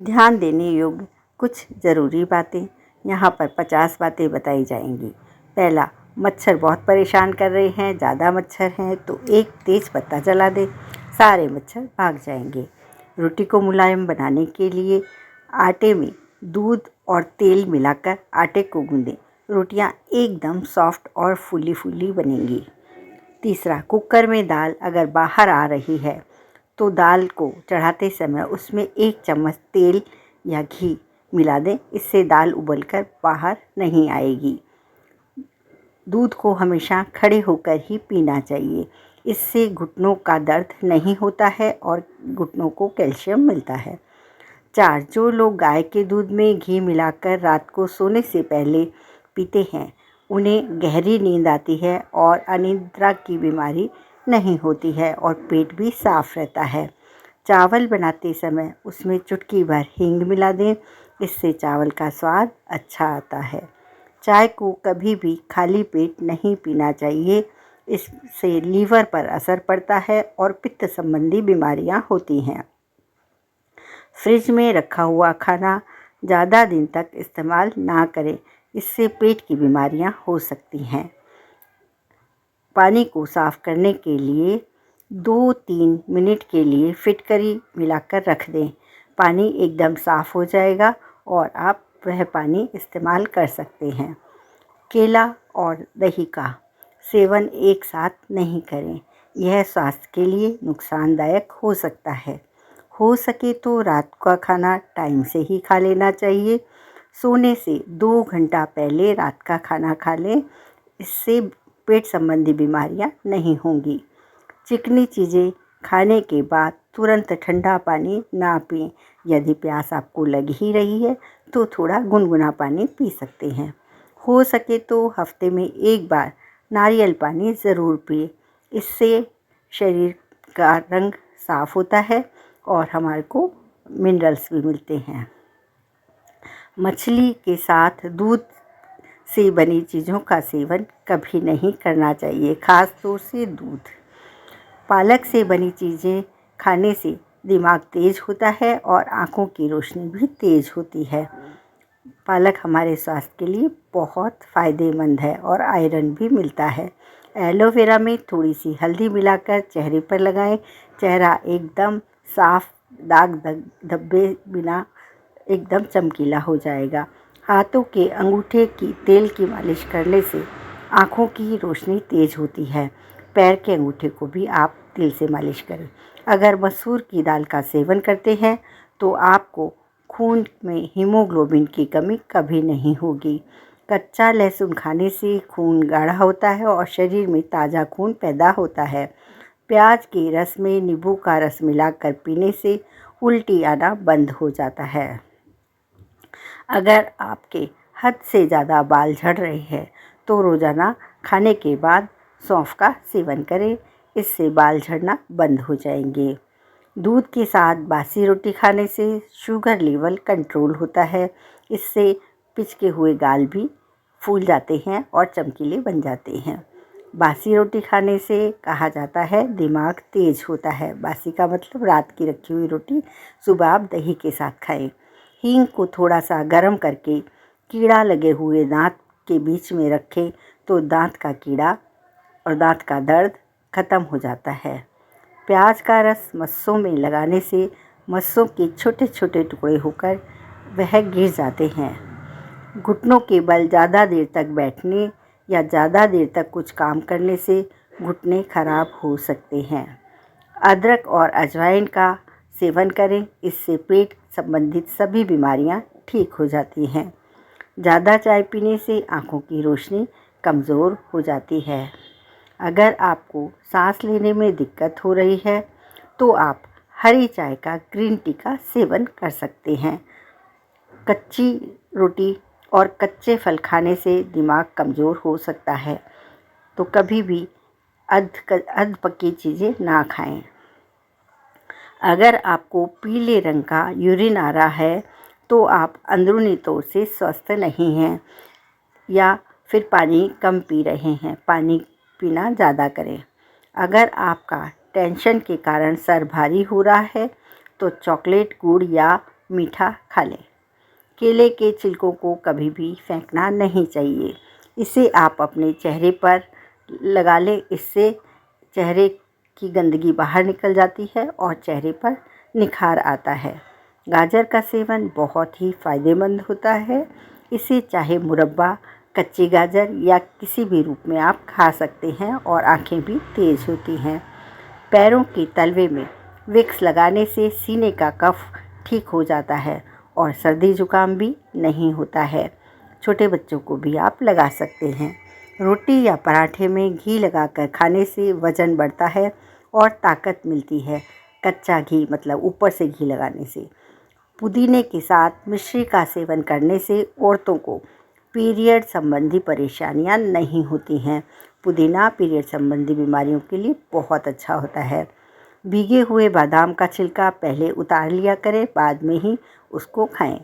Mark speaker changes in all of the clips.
Speaker 1: ध्यान देने योग्य कुछ ज़रूरी बातें। यहाँ पर 50 बातें बताई जाएंगी। पहला, मच्छर बहुत परेशान कर रहे हैं, ज़्यादा मच्छर हैं तो एक तेज़ पत्ता जला दें, सारे मच्छर भाग जाएंगे। रोटी को मुलायम बनाने के लिए आटे में दूध और तेल मिलाकर आटे को गूंदें। रोटियाँ एकदम सॉफ्ट और फूली फूली बनेंगी। तीसरा, कुकर में दाल अगर बाहर आ रही है तो दाल को चढ़ाते समय उसमें 1 चम्मच तेल या घी मिला दें, इससे दाल उबलकर बाहर नहीं आएगी। दूध को हमेशा खड़े होकर ही पीना चाहिए, इससे घुटनों का दर्द नहीं होता है और घुटनों को कैल्शियम मिलता है। 4, जो लोग गाय के दूध में घी मिलाकर रात को सोने से पहले पीते हैं, उन्हें गहरी नींद आती है और अनिद्रा की बीमारी नहीं होती है और पेट भी साफ रहता है। चावल बनाते समय उसमें चुटकी भर हींग मिला दें, इससे चावल का स्वाद अच्छा आता है। चाय को कभी भी खाली पेट नहीं पीना चाहिए, इससे लीवर पर असर पड़ता है और पित्त संबंधी बीमारियां होती हैं। फ्रिज में रखा हुआ खाना ज़्यादा दिन तक इस्तेमाल ना करें, इससे पेट की बीमारियां हो सकती हैं। पानी को साफ़ करने के लिए 2-3 मिनट के लिए फिटकरी मिलाकर रख दें। पानी एकदम साफ़ हो जाएगा और आप वह पानी इस्तेमाल कर सकते हैं। केला और दही का सेवन एक साथ नहीं करें, यह स्वास्थ्य के लिए नुकसानदायक हो सकता है। हो सके तो रात का खाना टाइम से ही खा लेना चाहिए। सोने से 2 घंटा पहले रात का खाना खा लें, इससे पेट संबंधी बीमारियां नहीं होंगी। चिकनी चीज़ें खाने के बाद तुरंत ठंडा पानी ना पिएं। यदि प्यास आपको लग ही रही है तो थोड़ा गुनगुना पानी पी सकते हैं। हो सके तो हफ्ते में 1 बार नारियल पानी ज़रूर पिए, इससे शरीर का रंग साफ़ होता है और हमारे को मिनरल्स भी मिलते हैं। मछली के साथ दूध से बनी चीज़ों का सेवन कभी नहीं करना चाहिए, ख़ास तौर से दूध। पालक से बनी चीज़ें खाने से दिमाग तेज़ होता है और आँखों की रोशनी भी तेज़ होती है। पालक हमारे स्वास्थ्य के लिए बहुत फ़ायदेमंद है और आयरन भी मिलता है। एलोवेरा में थोड़ी सी हल्दी मिलाकर चेहरे पर लगाएं, चेहरा एकदम साफ, दाग धब्बे बिना एकदम चमकीला हो जाएगा। हाथों के अंगूठे की तेल की मालिश करने से आँखों की रोशनी तेज़ होती है। पैर के अंगूठे को भी आप तेल से मालिश करें। अगर मसूर की दाल का सेवन करते हैं तो आपको खून में हीमोग्लोबिन की कमी कभी नहीं होगी। कच्चा लहसुन खाने से खून गाढ़ा होता है और शरीर में ताज़ा खून पैदा होता है। प्याज के रस में नींबू का रस मिलाकर पीने से उल्टी आना बंद हो जाता है। अगर आपके हद से ज़्यादा बाल झड़ रहे हैं तो रोज़ाना खाने के बाद सौंफ का सेवन करें, इससे बाल झड़ना बंद हो जाएंगे। दूध के साथ बासी रोटी खाने से शुगर लेवल कंट्रोल होता है, इससे पिचके हुए गाल भी फूल जाते हैं और चमकीले बन जाते हैं। बासी रोटी खाने से कहा जाता है दिमाग तेज होता है। बासी का मतलब रात की रखी हुई रोटी सुबह आप दही के साथ खाएं। हींग को थोड़ा सा गर्म करके कीड़ा लगे हुए दांत के बीच में रखें तो दांत का कीड़ा और दांत का दर्द खत्म हो जाता है। प्याज का रस मस्सों में लगाने से मस्सों के छोटे छोटे टुकड़े होकर वह गिर जाते हैं। घुटनों के बल ज़्यादा देर तक बैठने या ज़्यादा देर तक कुछ काम करने से घुटने खराब हो सकते हैं। अदरक और अजवाइन का सेवन करें, इससे पेट संबंधित सभी बीमारियां ठीक हो जाती हैं। ज़्यादा चाय पीने से आँखों की रोशनी कमज़ोर हो जाती है। अगर आपको सांस लेने में दिक्कत हो रही है तो आप हरी चाय का ग्रीन टी का सेवन कर सकते हैं। कच्ची रोटी और कच्चे फल खाने से दिमाग कमज़ोर हो सकता है, तो कभी भी अध पकी चीज़ें ना खाएं। अगर आपको पीले रंग का यूरिन आ रहा है तो आप अंदरूनी तौर से स्वस्थ नहीं हैं या फिर पानी कम पी रहे हैं, पानी पीना ज़्यादा करें। अगर आपका टेंशन के कारण सर भारी हो रहा है तो चॉकलेट, गुड़ या मीठा खा लें। केले के छिलकों को कभी भी फेंकना नहीं चाहिए। इसे आप अपने चेहरे पर लगा लें। इससे चेहरे की गंदगी बाहर निकल जाती है और चेहरे पर निखार आता है। गाजर का सेवन बहुत ही फ़ायदेमंद होता है। इसे चाहे मुरब्बा, कच्ची गाजर या किसी भी रूप में आप खा सकते हैं और आँखें भी तेज़ होती हैं। पैरों के तलवे में विक्स लगाने से सीने का कफ ठीक हो जाता है और सर्दी जुकाम भी नहीं होता है। छोटे बच्चों को भी आप लगा सकते हैं। रोटी या पराठे में घी लगाकर खाने से वज़न बढ़ता है और ताकत मिलती है। कच्चा घी मतलब ऊपर से घी लगाने से। पुदीने के साथ मिश्री का सेवन करने से औरतों को पीरियड संबंधी परेशानियां नहीं होती हैं। पुदीना पीरियड संबंधी बीमारियों के लिए बहुत अच्छा होता है। भीगे हुए बादाम का छिलका पहले उतार लिया करें, बाद में ही उसको खाएं।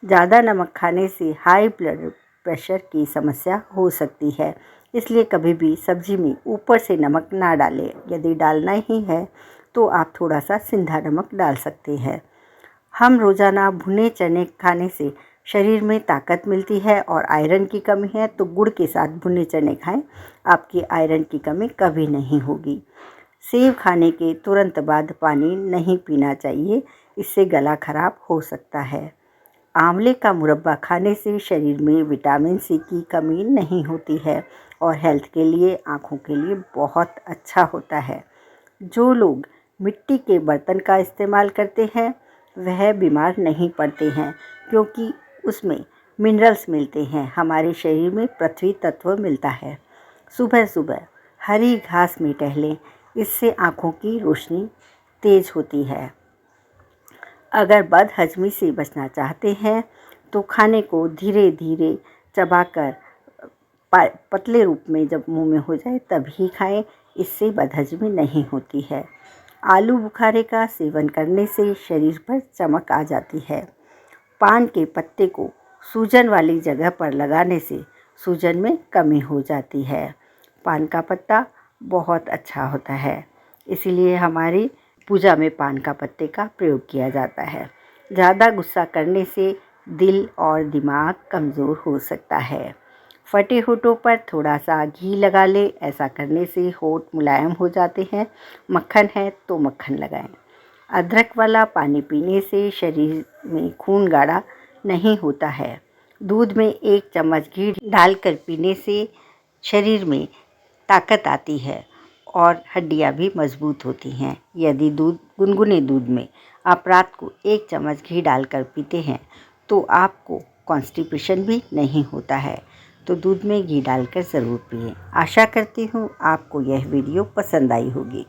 Speaker 1: ज़्यादा नमक खाने से हाई ब्लड प्रेशर की समस्या हो सकती है, इसलिए कभी भी सब्जी में ऊपर से नमक ना डालें। यदि डालना ही है तो आप थोड़ा सा सिंधा नमक डाल सकते हैं। हम रोज़ाना भुने चने खाने से शरीर में ताकत मिलती है और आयरन की कमी है तो गुड़ के साथ भुने चने खाएं। आपकी आयरन की कमी कभी नहीं होगी। सेब खाने के तुरंत बाद पानी नहीं पीना चाहिए, इससे गला खराब हो सकता है। आंवले का मुरब्बा खाने से शरीर में विटामिन सी की कमी नहीं होती है और हेल्थ के लिए, आँखों के लिए बहुत अच्छा होता है। जो लोग मिट्टी के बर्तन का इस्तेमाल करते हैं वह बीमार नहीं पड़ते हैं, क्योंकि उसमें मिनरल्स मिलते हैं। हमारे शरीर में पृथ्वी तत्व मिलता है। सुबह सुबह हरी घास में टहलें, इससे आँखों की रोशनी तेज होती है। अगर बदहजमी से बचना चाहते हैं तो खाने को धीरे धीरे चबाकर पतले रूप में जब मुंह में हो जाए तभी खाएं, इससे बदहजमी नहीं होती है। आलू बुखारे का सेवन करने से शरीर पर चमक आ जाती है। पान के पत्ते को सूजन वाली जगह पर लगाने से सूजन में कमी हो जाती है। पान का पत्ता बहुत अच्छा होता है, इसीलिए हमारी पूजा में पान का पत्ते का प्रयोग किया जाता है। ज़्यादा गुस्सा करने से दिल और दिमाग कमज़ोर हो सकता है। फटे होठों पर थोड़ा सा घी लगा ले, ऐसा करने से होठ मुलायम हो जाते हैं। मक्खन है तो मक्खन लगाएं। अदरक वाला पानी पीने से शरीर में खून गाढ़ा नहीं होता है। दूध में 1 चम्मच घी डालकर पीने से शरीर में ताकत आती है और हड्डियां भी मजबूत होती हैं। यदि गुनगुने दूध में आप रात को 1 चम्मच घी डालकर पीते हैं तो आपको कॉन्स्टिपेशन भी नहीं होता है। तो दूध में घी डालकर ज़रूर पिएं। आशा करती हूँ आपको यह वीडियो पसंद आई होगी।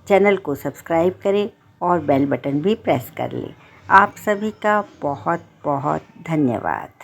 Speaker 1: चैनल को सब्सक्राइब करें और बेल बटन भी प्रेस कर लें। आप सभी का बहुत बहुत धन्यवाद।